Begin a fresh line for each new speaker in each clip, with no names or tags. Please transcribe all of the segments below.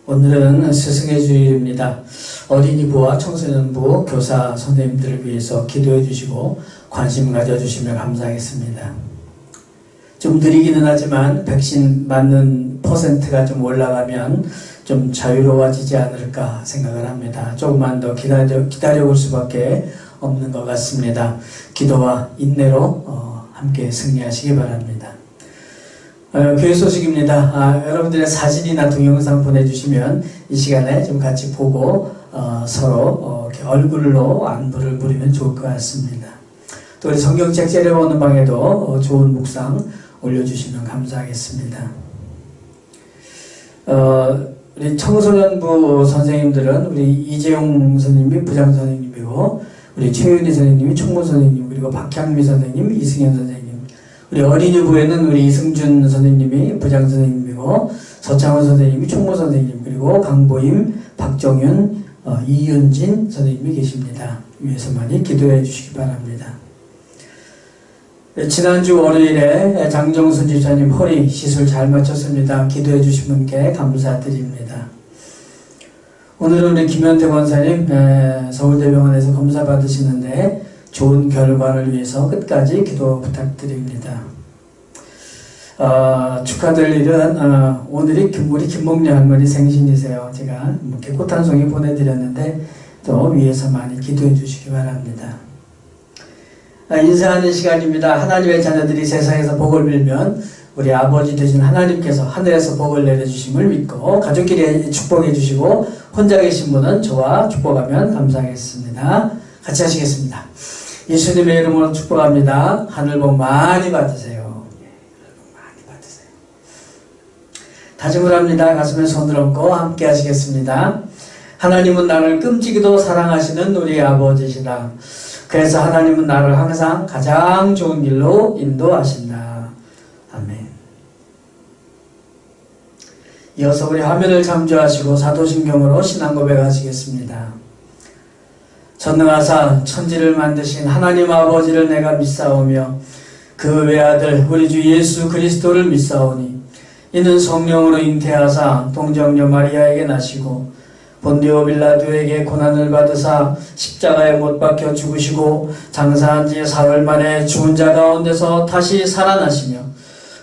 오늘은 스승의 주일입니다. 어린이부와 청소년부 교사 선생님들을 위해서 기도해 주시고 관심 가져주시면 감사하겠습니다. 좀 느리기는 하지만 백신 맞는 퍼센트가 좀 올라가면 좀 자유로워지지 않을까 생각을 합니다. 조금만 더 기다려볼 수밖에 없는 것 같습니다. 기도와 인내로 함께 승리하시기 바랍니다. 교회 소식입니다. 여러분들의 사진이나 동영상 보내주시면 이 시간에 좀 같이 보고 서로 얼굴로 안부를 물으면 좋을 것 같습니다. 또 우리 성경책 째려보는 방에도 좋은 묵상 올려주시면 감사하겠습니다. 우리 청소년부 선생님들은 우리 이재용 선생님이 부장 선생님이고 우리 최윤희 선생님이 총무 선생님, 그리고 박향미 선생님, 이승현 선생님, 우리 어린이부에는 우리 이승준 선생님이 부장 선생님이고 서창원 선생님이 총무 선생님, 그리고 강보임, 박정윤, 이윤진 선생님이 계십니다. 위에서 많이 기도해 주시기 바랍니다. 지난주 월요일에 장정순 집사님 허리 시술 잘 마쳤습니다. 기도해 주신 분께 감사드립니다. 오늘은 우리 김현태 권사님 서울대병원에서 검사 받으시는데 좋은 결과를 위해서 끝까지 기도 부탁드립니다. 축하드릴 일은 오늘이 우리 김목녀 할머니 생신이세요. 제가 이렇게 꽃 한 송이 보내드렸는데 또 위에서 많이 기도해 주시기 바랍니다. 인사하는 시간입니다. 하나님의 자녀들이 세상에서 복을 빌면 우리 아버지 되신 하나님께서 하늘에서 복을 내려주심을 믿고 가족끼리 축복해 주시고 혼자 계신 분은 저와 축복하면 감사하겠습니다. 같이 하시겠습니다. 예수님의 이름으로 축복합니다. 하늘복 많이 받으세요. 하늘복 많이 받으세요. 다짐을 합니다. 가슴에 손을 얹고 함께 하시겠습니다. 하나님은 나를 끔찍이도 사랑하시는 우리 아버지시다. 그래서 하나님은 나를 항상 가장 좋은 길로 인도하신다. 아멘. 이어서 우리 화면을 참조하시고 사도신경으로 신앙 고백하시겠습니다. 전능하사 천지를 만드신 하나님 아버지를 내가 믿사오며 그 외아들 우리 주 예수 그리스도를 믿사오니 이는 성령으로 잉태하사 동정녀 마리아에게 나시고 본디오 빌라도에게 고난을 받으사 십자가에 못 박혀 죽으시고 장사한 지 사흘 만에 죽은 자 가운데서 다시 살아나시며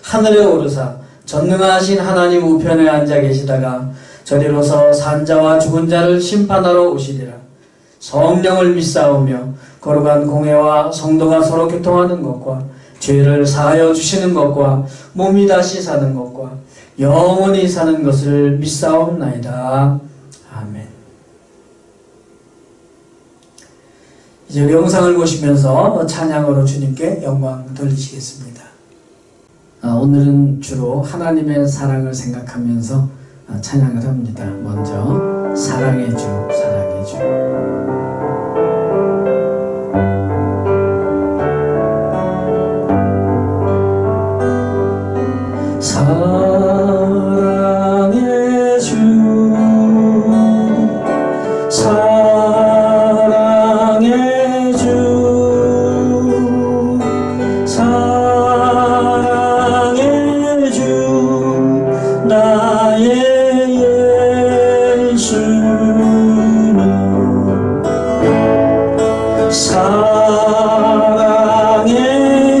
하늘에 오르사 전능하신 하나님 우편에 앉아 계시다가 저리로서 산자와 죽은 자를 심판하러 오시리라. 성령을 믿사오며 거룩한 공회와 성도가 서로 교통하는 것과 죄를 사하여 주시는 것과 몸이 다시 사는 것과 영원히 사는 것을 믿사옵나이다. 아멘. 이제 우리 영상을 보시면서 찬양으로 주님께 영광 돌리시겠습니다. 오늘은 주로 하나님의 사랑을 생각하면서 찬양을 합니다. 먼저 사랑의 주, 사랑의 주. 사랑의 주, 사랑의 주, 사랑의 주, 나의 예수는 사랑의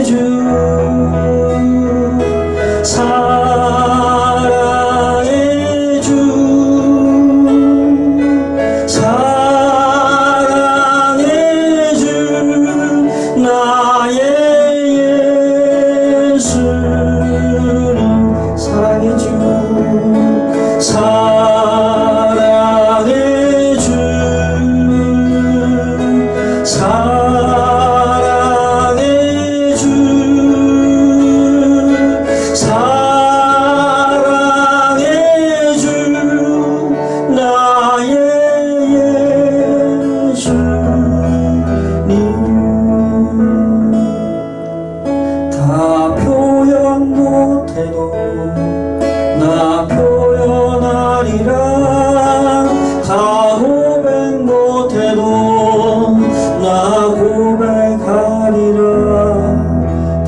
주, 사랑의 주, 사랑의 주, 나의 예수는 사랑의 주, 사랑의 주, 사랑의 주, 사랑의 주, 나의 예수님. 다 표현 못해도 나 표현하리라. 다 고백 못해도 나 고백하리라. 다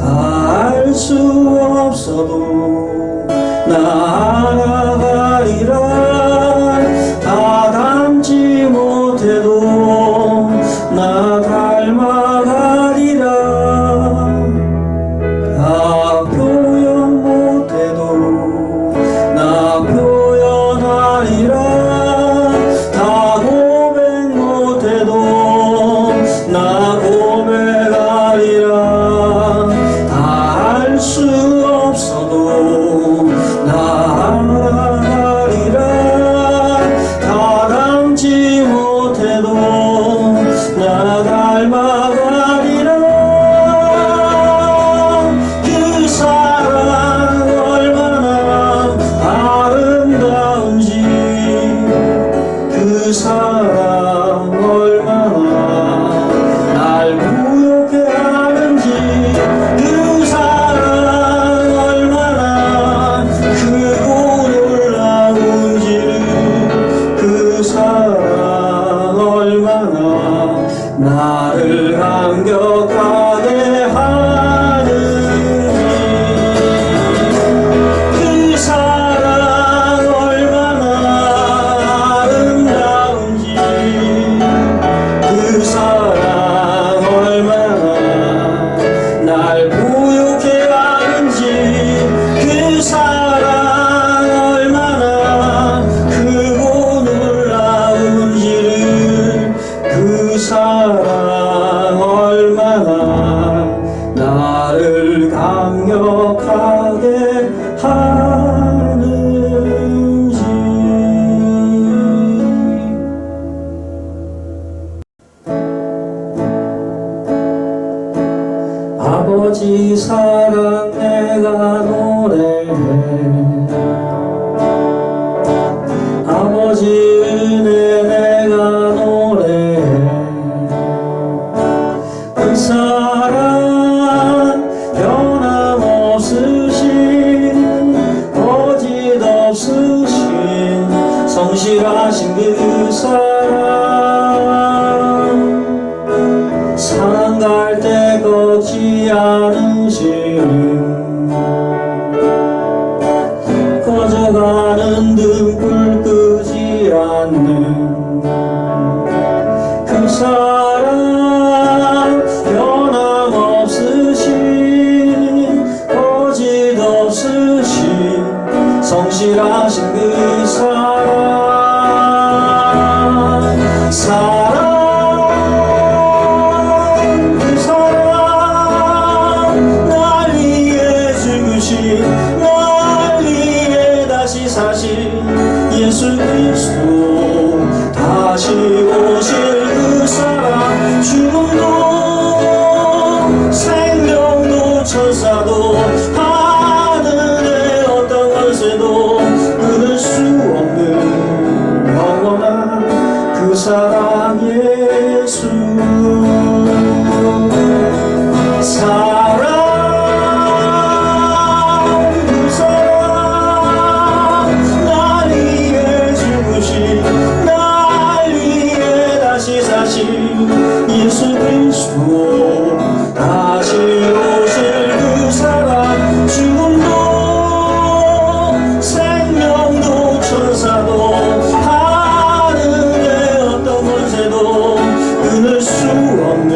알 수 없어도 나 알아가리라.
가신 그 사랑 그 사랑 날 위해 죽으신 날 위해 다시 사신 예수 그리스도 다시 오실 그 사랑 죽음도 생명도 천사도 하늘의 어떤 권세도 끊을 수 없는 영원한 그 사랑 예수 사랑 그 사랑 날 위해 죽으신 날 위해 다시 사신 예수 그리스도 다시 오실 그 사랑 죽음도 생명도 천사도 하늘의 어떤 권세도 끊을 수 없는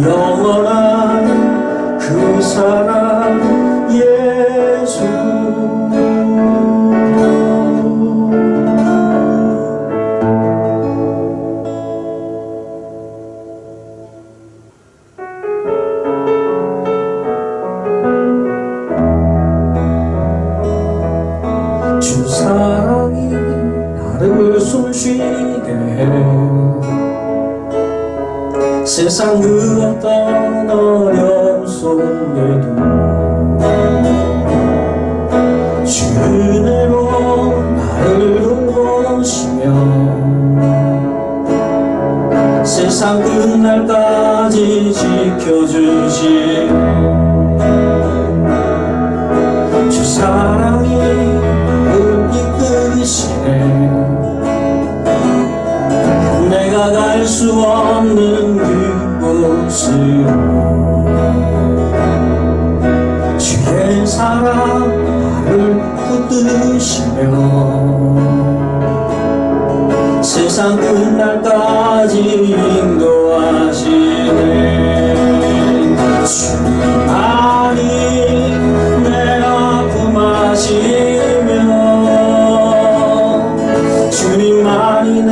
영원한 그 사랑 예수 주 사랑이 나를 숨쉬게 해 세상 그 어떤 어려움 속에도 주 은혜로 나를 돌보시며 세상 끝날까지 지켜주시네 주 사랑이 이끄시네 내가 갈 수 없는 그곳으로 주의 사랑 나를 붙드시며 세상 끝날까지 인도하시네 주님만이 내 아픔 아시며 주님만이 내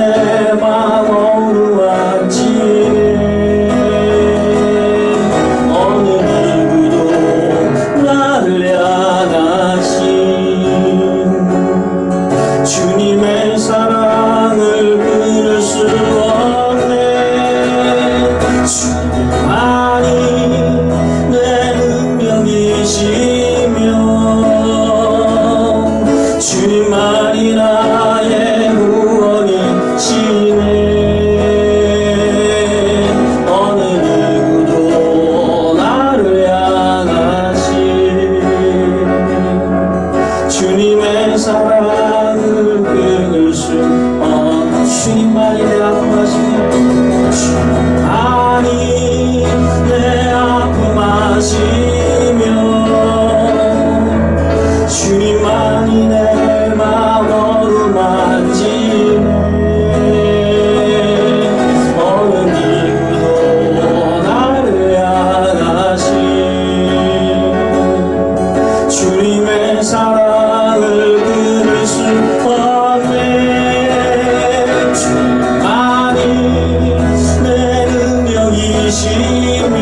맘 어루만지네 어느 누구도 나를 향하신 주님의 사랑을 끊을 수 없네 주님만이 내 능력이시며 주님만이 나의 구원이시네 어느 누구도 나를 향하신 주님의 사랑을 끊을 수 없는 주님만이 내 아픔 아시며 주님만이 내 아픔 아시며 주님만이 내 맘 어루만지네 어느 누구도 나를 향하신 주님의 사랑을 끊을 수 없네 주님만이 내 능력이시며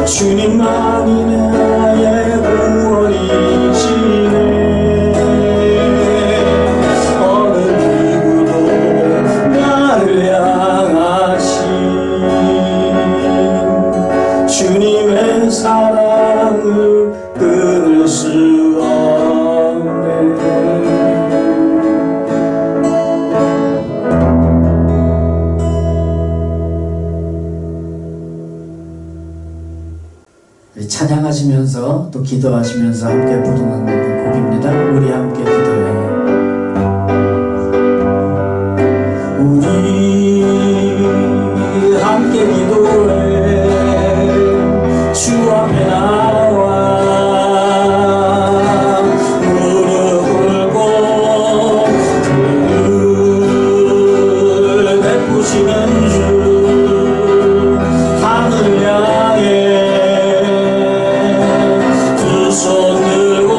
주님만이 나의 구원이시네 어느 누구도 나를 향하신 주님의 사랑을 끊을 수 없네
찬양하시면서 또 기도하시면서 함께 부르는 곡입니다. 우리 함께 기도해. 우리 함께 기도해 주 앞에 나와 무릎 꿇고 그 베푸시는 주 하늘 향해 두 손 들고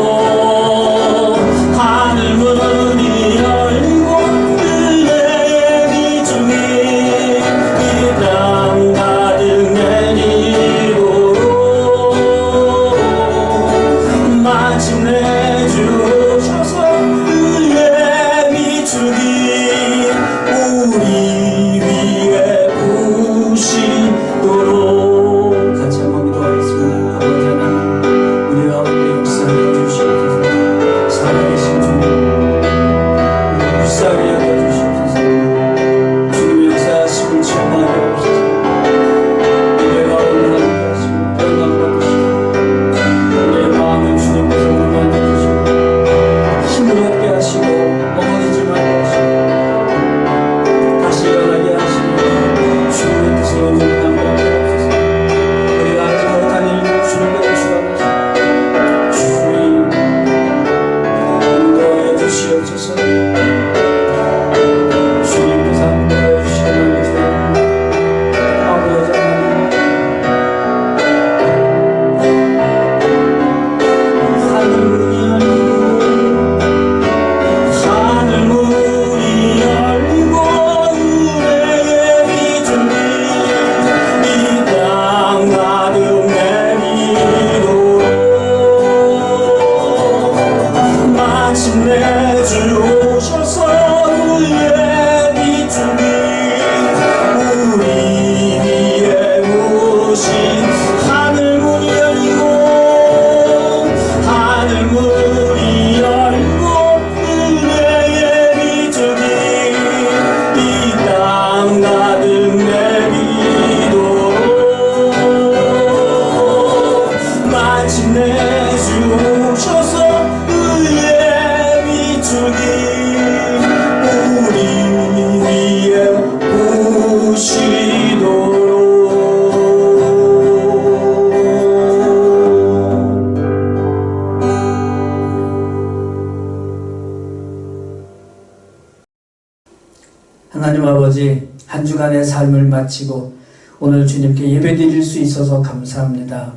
하나님 아버지, 한 주간의 삶을 마치고 오늘 주님께 예배드릴 수 있어서 감사합니다.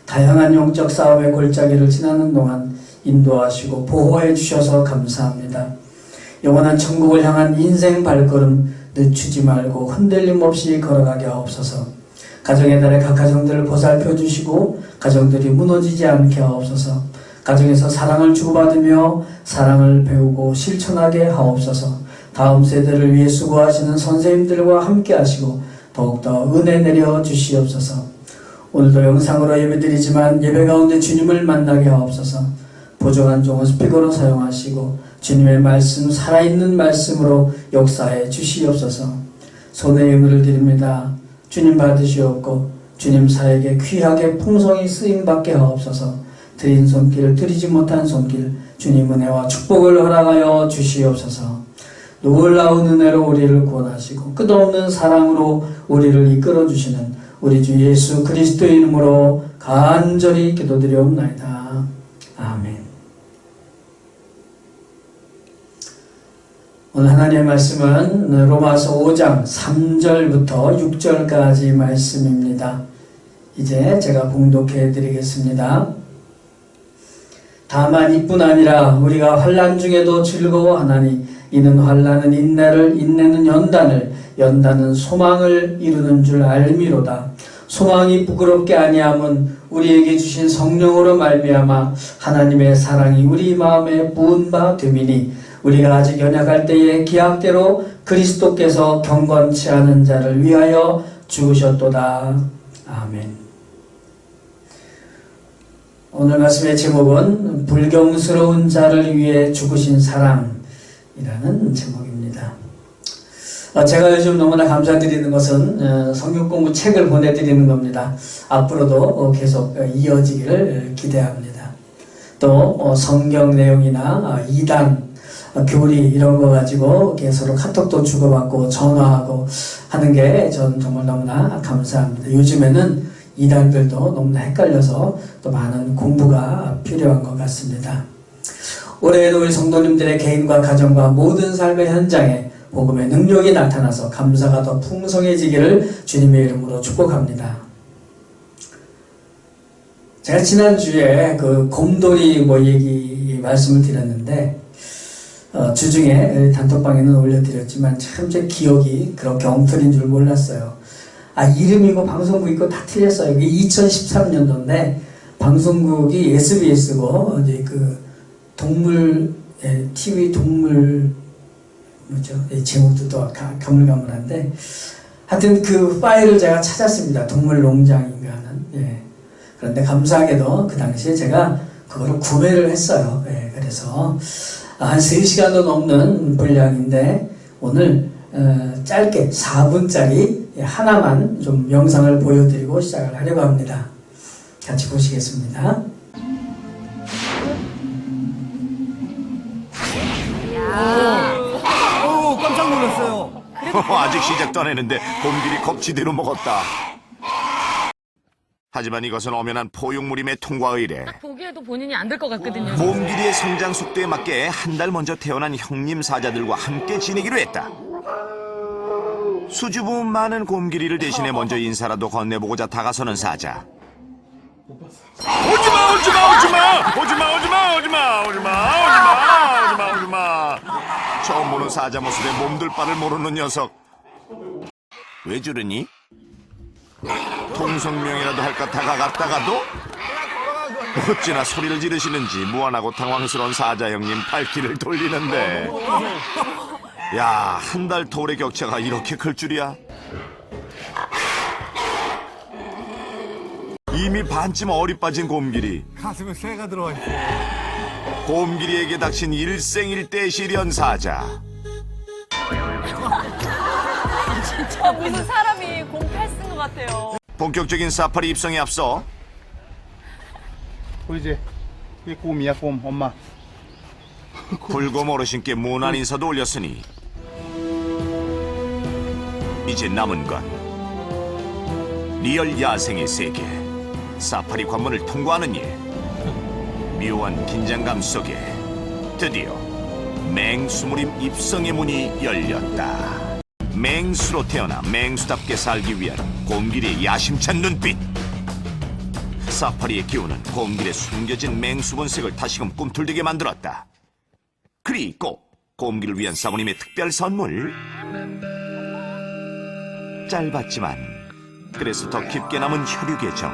다양한 영적 싸움의 골짜기를 지나는 동안 인도하시고 보호해 주셔서 감사합니다. 영원한 천국을 향한 인생 발걸음 늦추지 말고 흔들림 없이 걸어가게 하옵소서. 가정의 달에 각 가정들을 보살펴 주시고 가정들이 무너지지 않게 하옵소서. 가정에서 사랑을 주고받으며 사랑을 배우고 실천하게 하옵소서. 다음 세대를 위해 수고하시는 선생님들과 함께 하시고 더욱더 은혜 내려 주시옵소서. 오늘도 영상으로 예배드리지만 예배 가운데 주님을 만나게 하옵소서. 보조한 종은 스피커로 사용하시고 주님의 말씀, 살아있는 말씀으로 역사해 주시옵소서. 손에 예물을 드립니다. 주님 받으시옵고 주님 사에게 귀하게 풍성히 쓰임받게 하옵소서. 드린 손길, 드리지 못한 손길 주님 은혜와 축복을 허락하여 주시옵소서. 놀라운 은혜로 우리를 구원하시고 끝없는 사랑으로 우리를 이끌어주시는 우리 주 예수 그리스도의 이름으로 간절히 기도드리옵나이다. 아멘. 오늘 하나님의 말씀은 로마서 5장 3절부터 6절까지 말씀입니다. 이제 제가 봉독해 드리겠습니다. 다만 이뿐 아니라 우리가 환난 중에도 즐거워하나니 이는 환난은 인내를, 인내는 연단을, 연단은 소망을 이루는 줄 알미로다. 소망이 부끄럽게 아니함은 우리에게 주신 성령으로 말미암아 하나님의 사랑이 우리 마음에 부은 바 됨이니 우리가 아직 연약할 때에 기약대로 그리스도께서 경건치 않은 자를 위하여 죽으셨도다. 아멘. 오늘 말씀의 제목은 불경스러운 자를 위해 죽으신 사랑이라는 제목입니다. 제가 요즘 너무나 감사드리는 것은 성경 공부 책을 보내드리는 겁니다. 앞으로도 계속 이어지기를 기대합니다. 또 성경 내용이나 이단, 교리 이런 거 가지고 서로 카톡도 주고받고 전화하고 하는 게 전 정말 너무나 감사합니다. 요즘에는 이단들도 너무나 헷갈려서 또 많은 공부가 필요한 것 같습니다. 올해에도 우리 성도님들의 개인과 가정과 모든 삶의 현장에 복음의 능력이 나타나서 감사가 더 풍성해지기를 주님의 이름으로 축복합니다. 제가 지난주에 그 곰돌이 말씀을 드렸는데 주중에 단톡방에는 올려드렸지만 참 제 기억이 그렇게 엉터리인 줄 몰랐어요. 이름이고 방송국 있고 다 틀렸어요. 이게 2013년도인데 방송국이 SBS고 이제 그 동물 TV 동물 제목도 또 가물가물한데 하여튼 그 파일을 제가 찾았습니다. 동물농장인가 하는. 그런데 감사하게도 그 당시에 제가 그거를 구매를 했어요. 그래서 한 3시간도 넘는 분량인데 오늘 짧게 4분짜리 하나만 좀 영상을 보여드리고 시작을 하려고 합니다. 같이 보시겠습니다.
오, 깜짝 놀랐어요.
아직 시작도 안 했는데 곰길이 겁지대로 먹었다. 하지만 이것은 엄연한 포용물임의 통과 의례.
딱 보기에도 본인이 안 될 것 같거든요.
곰길이의 성장 속도에 맞게 한 달 먼저 태어난 형님 사자들과 함께 지내기로 했다. 수줍음 많은 곰길이를 대신해 먼저 인사라도 건네보고자 다가서는 사자. 오지마. 처음 보는 사자 모습에 몸둘 바를 모르는 녀석. 왜 저러니? 통성명이라도 할까 다가갔다가도 어찌나 소리를 지르시는지 무안하고 당황스러운 사자 형님 발길을 돌리는데, 야, 한 달 터울의 격차가 이렇게 클 줄이야? 이미 반쯤 어리 빠진 곰길이.
가슴에 새가 들어와 있어.
곰길이에게 닥친 일생일대 시련 사자.
무슨 사람이 공패 쓴 것 같아요.
본격적인 사파리 입성에 앞서
보이지? 이게 곰이야, 곰. 엄마.
불곰 어르신께 무난 인사도 올렸으니 이제 남은 건 리얼 야생의 세계, 사파리 관문을 통과하는 일. 묘한 긴장감 속에 드디어 맹수무림 입성의 문이 열렸다. 맹수로 태어나 맹수답게 살기 위한 곰길이의 야심찬 눈빛. 사파리의 기운은 곰길에 숨겨진 맹수 본색을 다시금 꿈틀대게 만들었다. 그리고 곰길을 위한 사모님의 특별 선물. 짧았지만 그래서 더 깊게 남은 혈육의 정.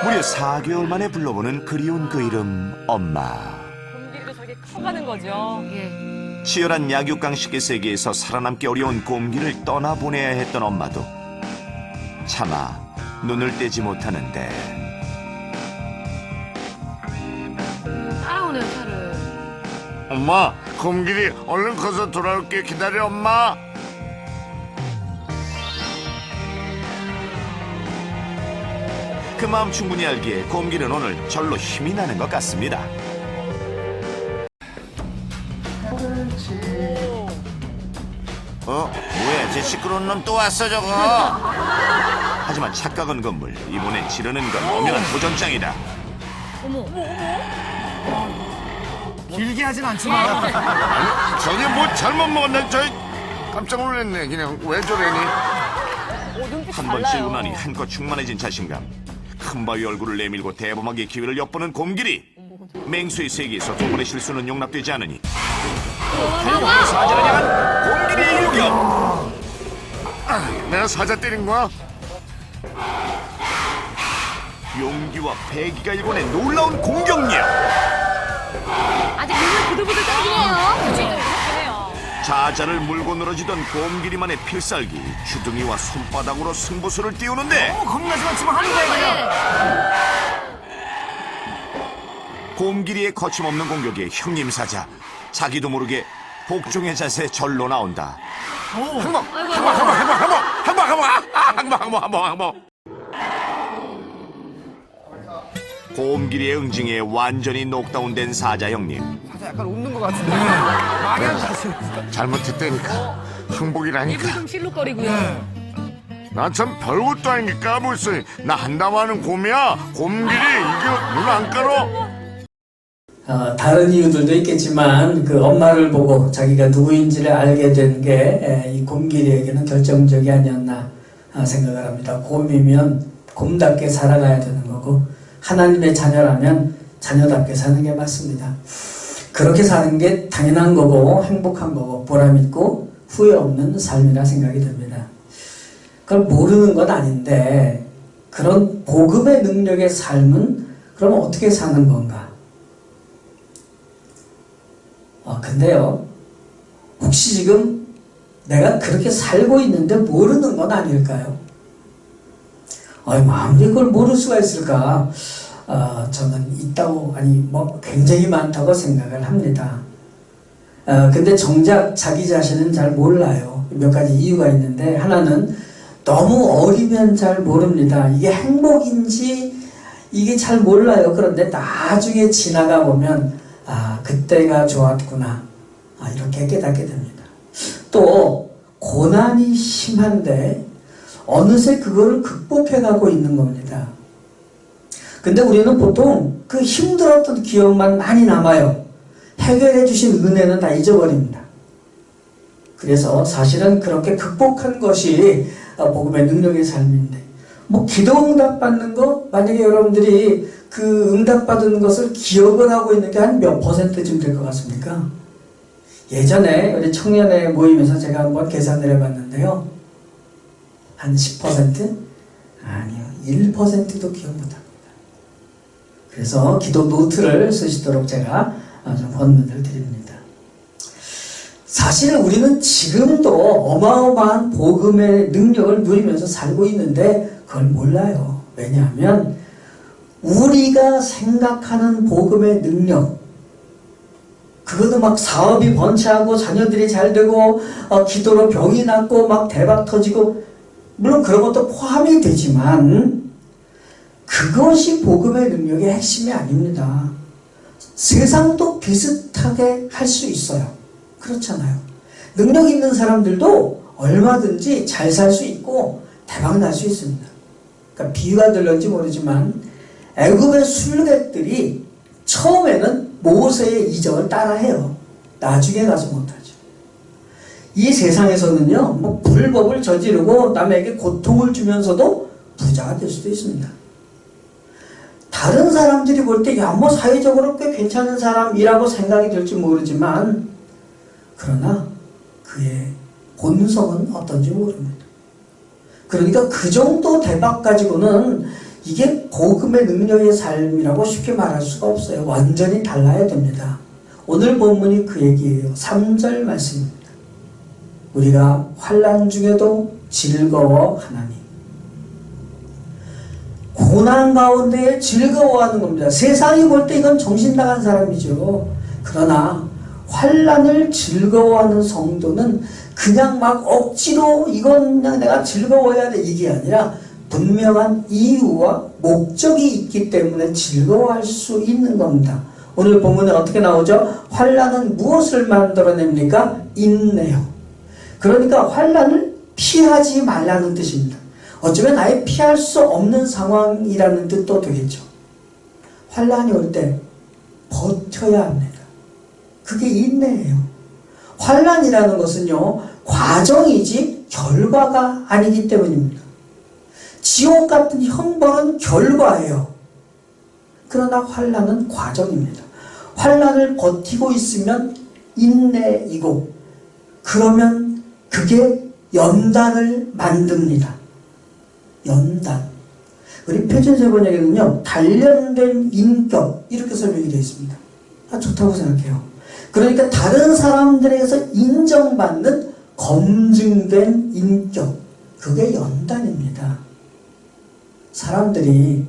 무려 4개월 만에 불러보는 그리운 그 이름 엄마.
곰길이도 저게 커가는 거죠.
치열한 약육강식의 세계에서 살아남기 어려운 곰길을 떠나보내야 했던 엄마도 차마 눈을 떼지 못하는데.
따라오네요, 차를.
엄마, 곰길이 얼른 커서 돌아올게. 기다려, 엄마. 그 마음 충분히 알기에 곰길은 오늘 절로 힘이 나는 것 같습니다. 뭐야, 제 시끄러운 놈 또 왔어, 저거. 하지만 착각은 건물, 이번엔 지르는 건 엄연한 도전장이다.
길게 하진 않지만.
전혀 뭐 잘못 먹었나? 저 깜짝 놀랐네. 그냥 왜 저래니?
눈빛이
한 번
달라요.
찔고 나니 한껏 충만해진 자신감. 큰 바위 얼굴을 내밀고 대범하게 기회를 엿보는 곰길이. 맹수의 세계에서 두 번의 실수는 용납되지 않으니 달려오는 사자를 향한 곰길이의 일격. 내가 사자 때린 거야? 용기와 패기가 일궈낸 놀라운 공격력.
아직 눈을 부들부들 떨리네요.
해요.
자자를 물고 늘어지던 곰길이만의 필살기, 주둥이와 손바닥으로 승부수를 띄우는데
겁나지만 지금 하는 거야, 그냥.
곰길이의 거침없는 공격에 형님 사자 자기도 모르게 복종의 자세 절로 나온다. 항복! 곰길이의 응징에 완전히 녹다운된 사자 형님.
약간 웃는 것 같은데. 망연 자세.
잘못했다니까. 항복이라니까.
입을 좀 실룩거리고요.
나 참 별것도 아니니까 벌써 나 한다마는 곰이야. 곰길이 이게 눈 안 깔어?
다른 이유들도 있겠지만 그 엄마를 보고 자기가 누구인지를 알게 된 게 이 곰길이에게는 결정적이 아니었나 생각을 합니다. 곰이면 곰답게 살아가야 되는 거고 하나님의 자녀라면 자녀답게 사는 게 맞습니다. 그렇게 사는 게 당연한 거고 행복한 거고 보람있고 후회 없는 삶이라 생각이 듭니다. 그걸 모르는 건 아닌데 그런 복음의 능력의 삶은 그럼 어떻게 사는 건가? 근데요, 혹시 지금 내가 그렇게 살고 있는데 모르는 건 아닐까요? 아무리 그걸 모를 수가 있을까? 저는 있다고, 굉장히 많다고 생각을 합니다. 근데 정작 자기 자신은 잘 몰라요. 몇 가지 이유가 있는데, 하나는 너무 어리면 잘 모릅니다. 이게 행복인지, 이게 잘 몰라요. 그런데 나중에 지나가 보면, 그때가 좋았구나. 이렇게 깨닫게 됩니다. 또, 고난이 심한데, 어느새 그거를 극복해가고 있는 겁니다. 근데 우리는 보통 그 힘들었던 기억만 많이 남아요. 해결해 주신 은혜는 다 잊어버립니다. 그래서 사실은 그렇게 극복한 것이 복음의 능력의 삶인데, 기도 응답 받는 거, 만약에 여러분들이 그 응답 받은 것을 기억을 하고 있는 게 한 몇 %쯤 될 것 같습니까? 예전에 우리 청년회 모임에서 제가 한번 계산을 해봤는데요. 한 10%? 아니요. 1%도 기억 못합니다. 그래서 기도 노트를 쓰시도록 제가 좀 권면을 드립니다. 사실 우리는 지금도 어마어마한 복음의 능력을 누리면서 살고 있는데 그걸 몰라요. 왜냐하면 우리가 생각하는 복음의 능력, 그것도 막 사업이 번창하고 자녀들이 잘 되고 기도로 병이 낫고 막 대박 터지고, 물론 그런 것도 포함이 되지만 그것이 복음의 능력의 핵심이 아닙니다. 세상도 비슷하게 할 수 있어요. 그렇잖아요. 능력 있는 사람들도 얼마든지 잘 살 수 있고 대박 날 수 있습니다. 그러니까 비유가 들렸지 모르지만 애굽의 술객들이 처음에는 모세의 이적을 따라해요. 나중에 가서 못하죠. 이 세상에서는요, 뭐 불법을 저지르고 남에게 고통을 주면서도 부자가 될 수도 있습니다. 다른 사람들이 볼 때, 야, 뭐 사회적으로 꽤 괜찮은 사람이라고 생각이 될지 모르지만, 그러나 그의 본성은 어떤지 모릅니다. 그러니까 그 정도 대박 가지고는 이게 복음의 능력의 삶이라고 쉽게 말할 수가 없어요. 완전히 달라야 됩니다. 오늘 본문이 그 얘기예요. 3절 말씀입니다. 우리가 환난 중에도 즐거워하나니. 고난 가운데 즐거워하는 겁니다. 세상이 볼 때 이건 정신 나간 사람이죠. 그러나 환난을 즐거워하는 성도는 그냥 막 억지로 이건 그냥 내가 즐거워해야 돼 이게 아니라 분명한 이유와 목적이 있기 때문에 즐거워할 수 있는 겁니다. 오늘 본문에 어떻게 나오죠? 환난은 무엇을 만들어냅니까? 인내요. 그러니까 환난을 피하지 말라는 뜻입니다. 어쩌면 아예 피할 수 없는 상황이라는 뜻도 되겠죠. 환난이 올 때 버텨야 합니다. 그게 인내예요. 환난이라는 것은요, 과정이지 결과가 아니기 때문입니다. 지옥 같은 형벌은 결과예요. 그러나 환난은 과정입니다. 환난을 버티고 있으면 인내이고, 그러면 그게 연단을 만듭니다. 연단. 우리 표준세 번역에는요, 단련된 인격, 이렇게 설명이 되어 있습니다. 좋다고 생각해요. 그러니까 다른 사람들에게서 인정받는 검증된 인격, 그게 연단입니다. 사람들이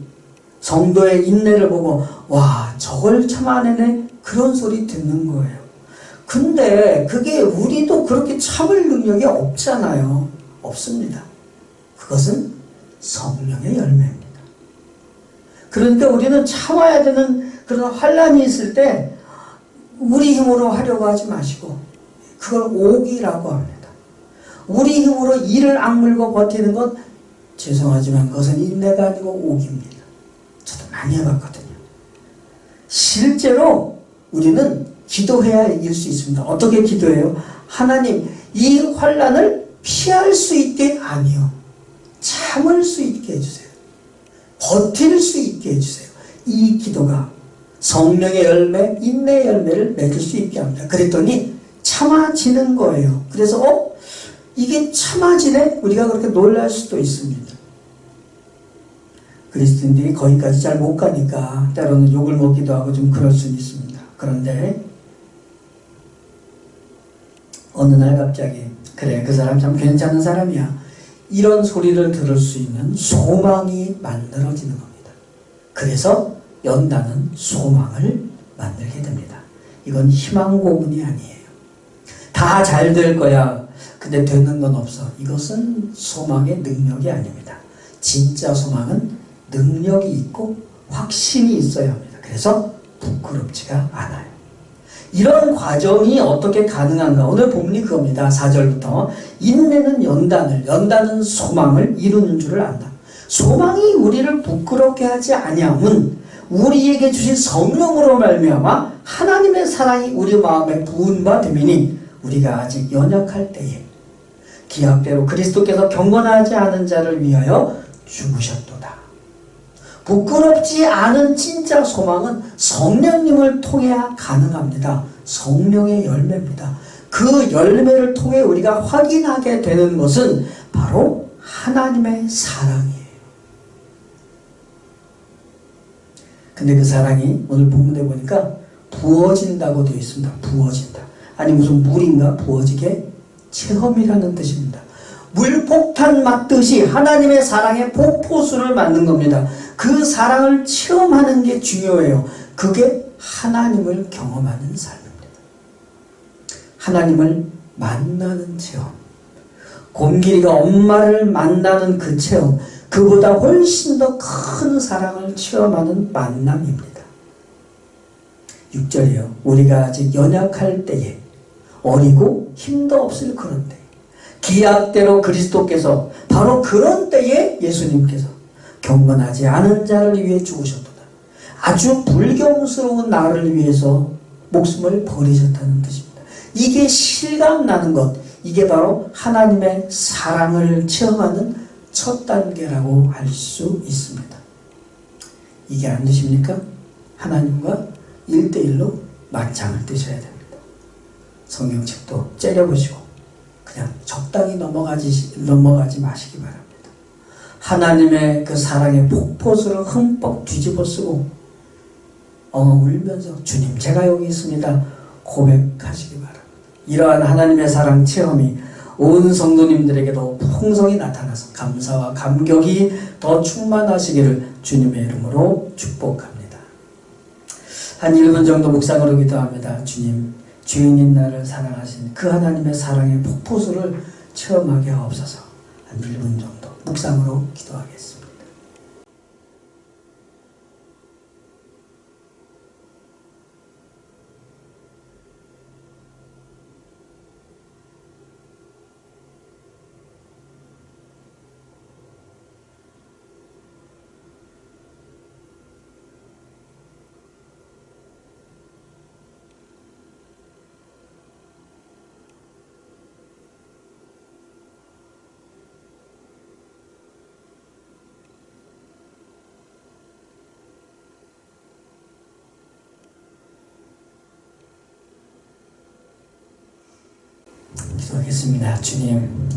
성도의 인내를 보고 와, 저걸 참아내네, 그런 소리 듣는 거예요. 근데 그게 우리도 그렇게 참을 능력이 없잖아요. 없습니다. 그것은 성령의 열매입니다. 그러니까 우리는 참아야 되는 그런 환난이 있을 때 우리 힘으로 하려고 하지 마시고 그걸 옥이라고 합니다. 우리 힘으로 이를 악물고 버티는 건 죄송하지만 그것은 인내가 아니고 옥입니다. 저도 많이 해봤거든요. 실제로 우리는 기도해야 이길 수 있습니다. 어떻게 기도해요? 하나님, 이 환난을 피할 수 있게 아니요, 참을 수 있게 해주세요. 버틸 수 있게 해주세요. 이 기도가 성령의 열매, 인내의 열매를 맺을 수 있게 합니다. 그랬더니 참아지는 거예요. 그래서 이게 참아지네? 우리가 그렇게 놀랄 수도 있습니다. 그리스도인들이 거기까지 잘 못 가니까 때로는 욕을 먹기도 하고 좀 그럴 수는 있습니다. 그런데 어느 날 갑자기 그래, 그 사람 참 괜찮은 사람이야, 이런 소리를 들을 수 있는 소망이 만들어지는 겁니다. 그래서 연단은 소망을 만들게 됩니다. 이건 희망 고문이 아니에요. 다 잘 될 거야, 근데 되는 건 없어. 이것은 소망의 능력이 아닙니다. 진짜 소망은 능력이 있고 확신이 있어야 합니다. 그래서 부끄럽지가 않아요. 이런 과정이 어떻게 가능한가? 오늘 본문이 그겁니다. 4절부터 인내는 연단을, 연단은 소망을 이루는 줄을 안다. 소망이 우리를 부끄럽게 하지 아니함은 우리에게 주신 성령으로 말미암아 하나님의 사랑이 우리 마음에 부은바 되미니 우리가 아직 연약할 때에 기약대로 그리스도께서 경건하지 않은 자를 위하여 죽으셨도다. 부끄럽지 않은 진짜 소망은 성령님을 통해야 가능합니다. 성령의 열매입니다. 그 열매를 통해 우리가 확인하게 되는 것은 바로 하나님의 사랑이에요. 근데 그 사랑이 오늘 본문에 보니까 부어진다고 되어 있습니다. 부어진다. 아니 무슨 물인가 부어지게? 체험이라는 뜻입니다. 물폭탄 맞듯이 하나님의 사랑의 폭포수를 맞는 겁니다. 그 사랑을 체험하는 게 중요해요. 그게 하나님을 경험하는 삶입니다. 하나님을 만나는 체험. 곰길이가 엄마를 만나는 그 체험, 그보다 훨씬 더 큰 사랑을 체험하는 만남입니다. 6절이요. 우리가 아직 연약할 때에, 어리고 힘도 없을 그런 때, 기약대로 그리스도께서 바로 그런 때에 예수님께서 경건하지 않은 자를 위해 죽으셨도다. 아주 불경스러운 나를 위해서 목숨을 버리셨다는 뜻입니다. 이게 실감나는 것, 이게 바로 하나님의 사랑을 체험하는 첫 단계라고 할 수 있습니다. 이게 안 되십니까? 하나님과 1대1로 맞짱을 뜨셔야 됩니다. 성경책도 째려보시고 그냥 적당히 넘어가지 마시기 바랍니다. 하나님의 그 사랑의 폭포수를 흠뻑 뒤집어 쓰고 울면서 주님 제가 여기 있습니다 고백하시기 바랍니다. 이러한 하나님의 사랑 체험이 온 성도님들에게도 풍성히 나타나서 감사와 감격이 더 충만하시기를 주님의 이름으로 축복합니다. 한 1분 정도 묵상으로 기도합니다. 주님, 주인인 나를 사랑하신 그 하나님의 사랑의 폭포수를 체험하게 하옵소서. 한 1분 정도 묵상으로 기도하겠습니다. 기도하겠습니다. 주님,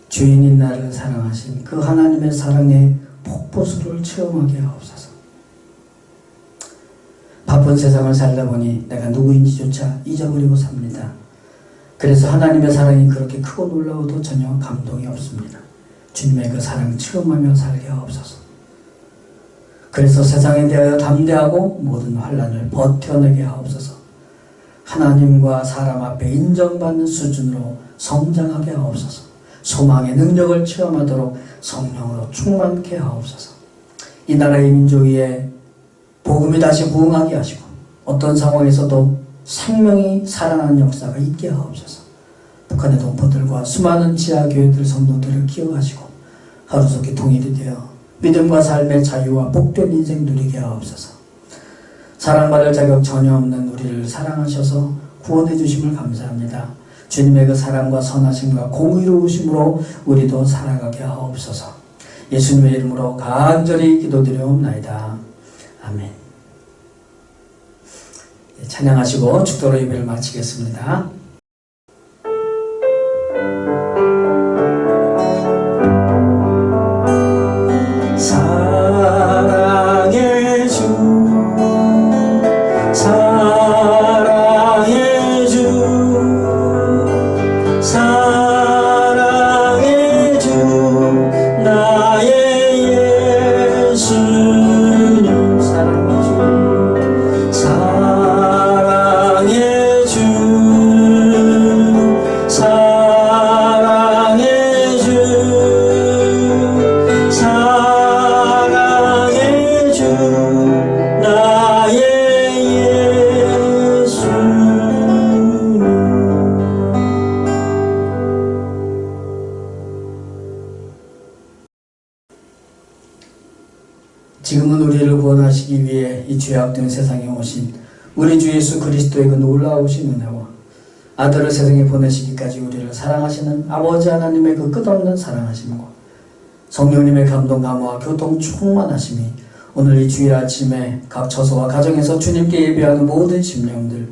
주인인 나를 사랑하신 그 하나님의 사랑의 폭포수를 체험하게 하옵소서. 바쁜 세상을 살다 보니 내가 누구인지조차 잊어버리고 삽니다. 그래서 하나님의 사랑이 그렇게 크고 놀라워도 전혀 감동이 없습니다. 주님의 그 사랑 체험하며 살게 하옵소서. 그래서 세상에 대하여 담대하고 모든 환난을 버텨내게 하옵소서. 하나님과 사람 앞에 인정받는 수준으로 성장하게 하옵소서. 소망의 능력을 체험하도록 성령으로 충만케 하옵소서. 이 나라의 민족 위에 복음이 다시 부흥하게 하시고 어떤 상황에서도 생명이 살아나는 역사가 있게 하옵소서. 북한의 동포들과 수많은 지하교회들 성도들을 기억하시고 하루속히 통일이 되어 믿음과 삶의 자유와 복된 인생 누리게 하옵소서. 사랑받을 자격 전혀 없는 우리를 사랑하셔서 구원해 주심을 감사합니다. 주님의 그 사랑과 선하심과 공의로우심으로 우리도 살아가게 하옵소서. 예수님의 이름으로 간절히 기도드려옵나이다. 아멘. 찬양하시고 축도로 예배를 마치겠습니다.
사랑의 주 나의 예수님 사랑의 주
지금은 우리를 구원하시기 위해 이 죄악된 세상에 오신 우리 주 예수 그리스도의 그 놀라우신 은혜와 아들을 세상에 보내시기까지 우리를 사랑하시는 아버지 하나님의 그 끝없는 사랑하심과 성령님의 감동 감화와 교통 충만하심이 오늘 이 주일 아침에 각 처소와 가정에서 주님께 예배하는 모든 심령들,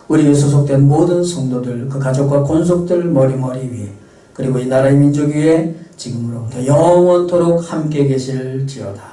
우리에 소속된 모든 성도들, 그 가족과 권속들 머리머리 위에, 그리고 이 나라의 민족 위에 지금으로부터 영원토록 함께 계실지어다.